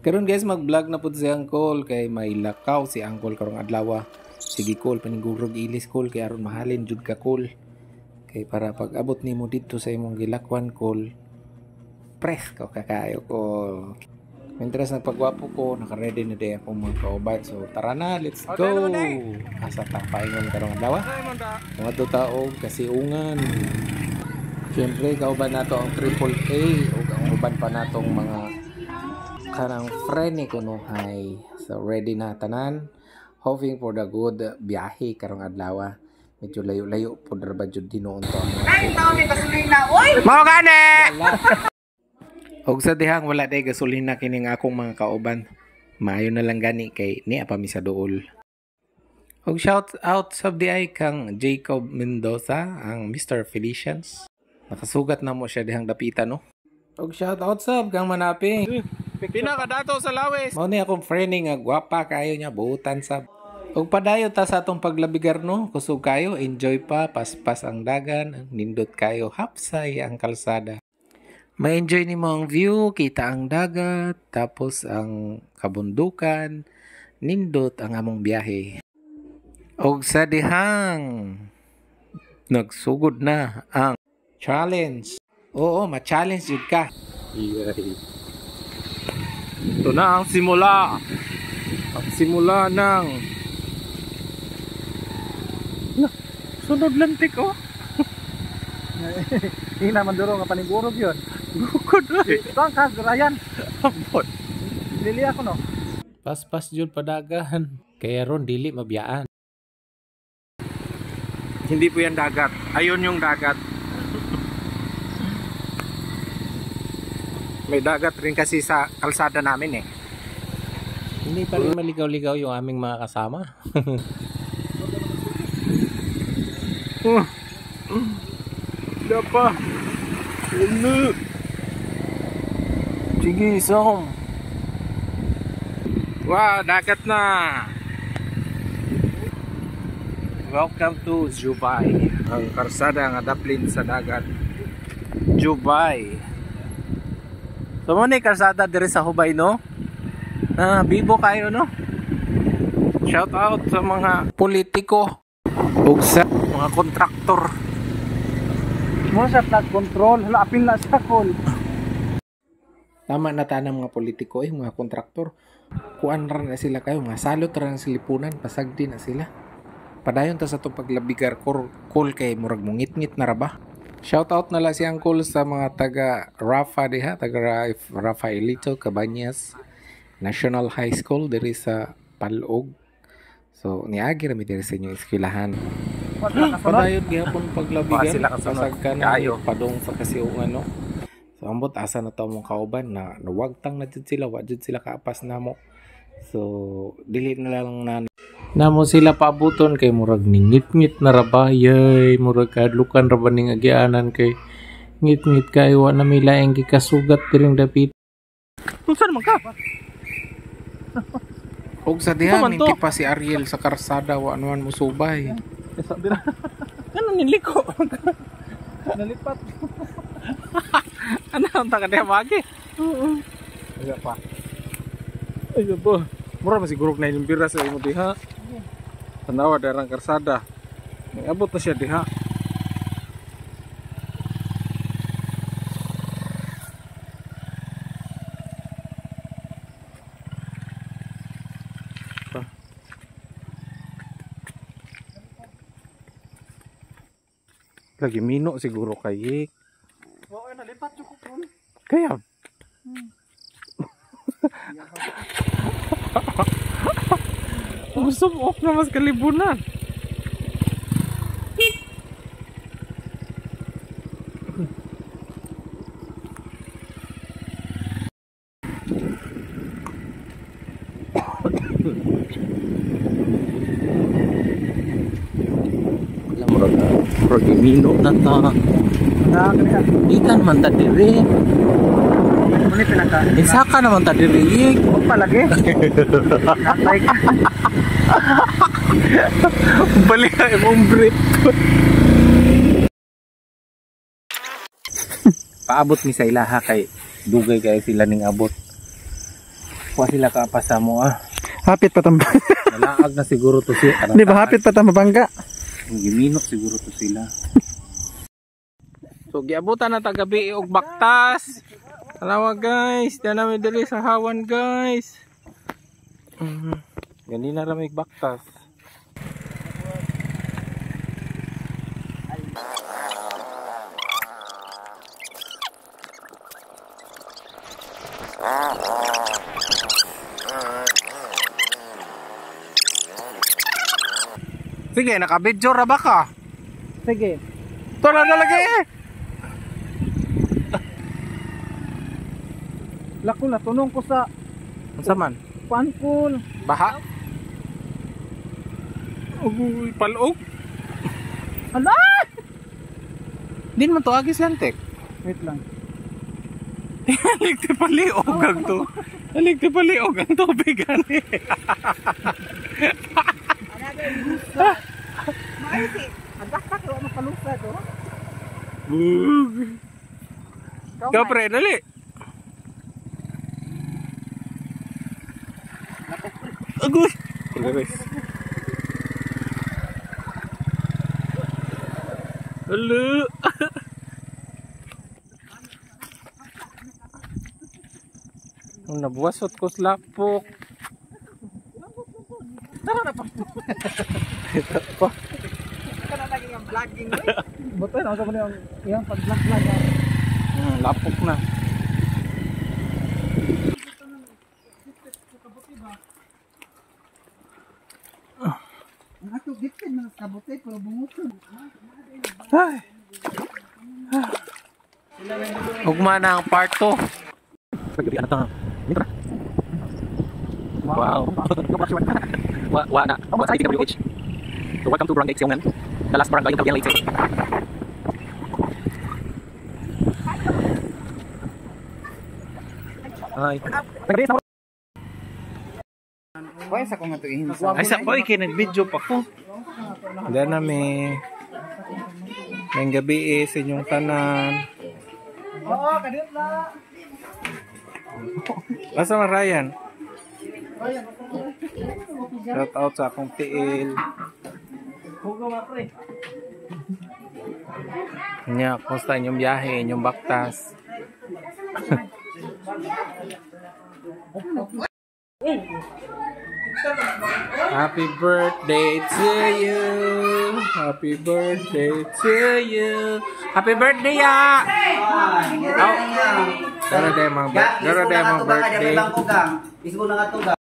Karon guys, mag-vlog na pud si Uncle kay may lakaw si Uncle karong adlaw. Sige call panigurog ilis call kay aron mahalin jud ka call. Kay para pag abot nimo dito sa imong gilakwan call, press ka kakayo call. Mientras nagpagwapo ko, naka-ready na day akong mga kauban. So tara na, let's go. Asa ta paingon karong adlaw. Mga taog kasi ungan. Siyempre kauban nato ang AAA o ang uban pa natong mga kanang friend ni kuno hay. So ready na tanan, hoping for the good biyahe karong adlaw. Medyo layo-layo pud ra ba jud tinuon to. Ay, tao may gasolina, oy. Mao gani. Og sa dihang wala day gasolina kining akong mga kauban. Maayo na lang gani kay niya pa mi sa duol. Og shout out sa DI kang Jacob Mendoza, ang Mr. Felicians. Nakasugat na mo siya dihang dapitan no. Og shout out sab kang Manapi. Pinakadato sa lawis. Mao ni akong friend nga gwapa kayo niya buutan sab. Og padayon ta sa atong paglabigar no, kusog kayo, enjoy pa, paspas ang dagan, nindot kayo, hapsay ang kalsada. Ma-enjoy nimo ang view, kita ang dagat, tapos ang kabundukan, nindot ang among biyahe. Og sa dihang nagsugod na ang challenge. Oo, ma-challenge jud ka. Iyay. Ito na ang simula. Ang simula ng sunod lantik oh. Hindi naman duro nga panigurog yun. Bukod ay. Bang ka, Ryan. Ambot. Lili ako no. Paspas jud padagan. Kaya ron dili mabiyaan. Hindi po yan dagat. Ayun yung dagat. May dagat rin kasi sa kalsada namin eh. Hindi pa rin maligaw-ligaw yung aming mga kasama. Wala pa. Ano? Sige, som. Wow, dagat na. Welcome to Dubai. Ang karsada nga daplin sa dagat. Dubai. So mo ni karsada dire sa Hubay no? Bibo kayo no? Shout out sa mga politiko ug sa mga kontraktor. Mo sa flood control, hala apil na sa call. Tama na tanang mga politiko mga kontraktor. Kuan ra na sila kayo, mga salot ra na silipunan, pasagdi na sila. Padayon ta sa itong paglabigar call kay murag mungit-ngit na ra ba? Shoutout na lang si Uncle sa mga taga Rafa diha, taga Rafaelito, Cabañas National High School diri sa Palog. So niagi ra mi diri sa inyong eskwelahan. Padayon gyapon paglabigan, pasag ka na padong sa kasiungan no. So ambot asa na tawo mong kauban na nawagtang na jud sila, wa jud sila kaapas namo. So dili na lang namo sila paabuton kay murag ningit-ngit na rabayay, murag kadlukan ra ba ning agianan kay ngit-ngit kay wa na may laing gikasugat diring dapit. Unsa man ka? Og sa diha minti pa si Ariel sa karsada wa naman mo subay. Sabi na. Ano niliko? Nalipat. Ano ang taga diha magi? Oo. Ay pa. Ay ba. Mura masigurog na yung bira sa imo diha. Tanawa darang karsada. Abot na siya diha. Lagi mino siguro kay. Oo, nalipat jud ko. Kaya. Gusto mo na mas kalibunan. Mino na ta. Ikan man ta diri. Ano pinaka? Isaka naman ta diri. Palagi. Balik ka imong brief. Paabot ni sa ilaha kay dugay kay sila ning abot. Kuha sila kaapasa mo ah. Hapit pa tamba. Nalaag na siguro to siya. Di ba hapit pa tamba bangga? Giminok siguro to sila. So giabutan na tagabi og baktas. Alawa guys, diyan namin dali sa hawan guys. Ganina ra may baktas. Sige, naka-video ra ba ka? Sige. Tara na lagi eh. Lako na tunong ko sa Unsa man? pankol. Baha? Uy, palog. Hala! Din man to agi santek. Wait lang. Halig ti paliog ang to. Halig ti paliog ang tubig ani. Maisi. Ang daktak ko mapalusad oh. Bug. Kapre dali. Agoy. Guys. Halo. Ang nabuwasot ko sa lapok. Tara na pa. Ito pa. Ito na lagi ang vlogging oy. Buto na sa yung iyang pag-vlog. Lapok na. Ang ato gipin mga kabote pero bunguton. Ay. Ugma na ang part 2. Paggabi na ta. Wow. Wa na. What's IDWH? So welcome to Barangay Xiongnan. The last barangay in Cagayan Leyte. Ay. Koy sa kong ato ihin. Ay sa koy kay nag-video pa ko. Dahil na may gabi sa inyong tanan. Oo, kadiyot na. Asa man Ryan? Shout out sa akong tiil. Nya, kumusta inyong biyahe, inyong baktas? Happy birthday to you. Happy birthday to you. Happy birthday ya. Dara day mga birthday. Isgo na nga to ga.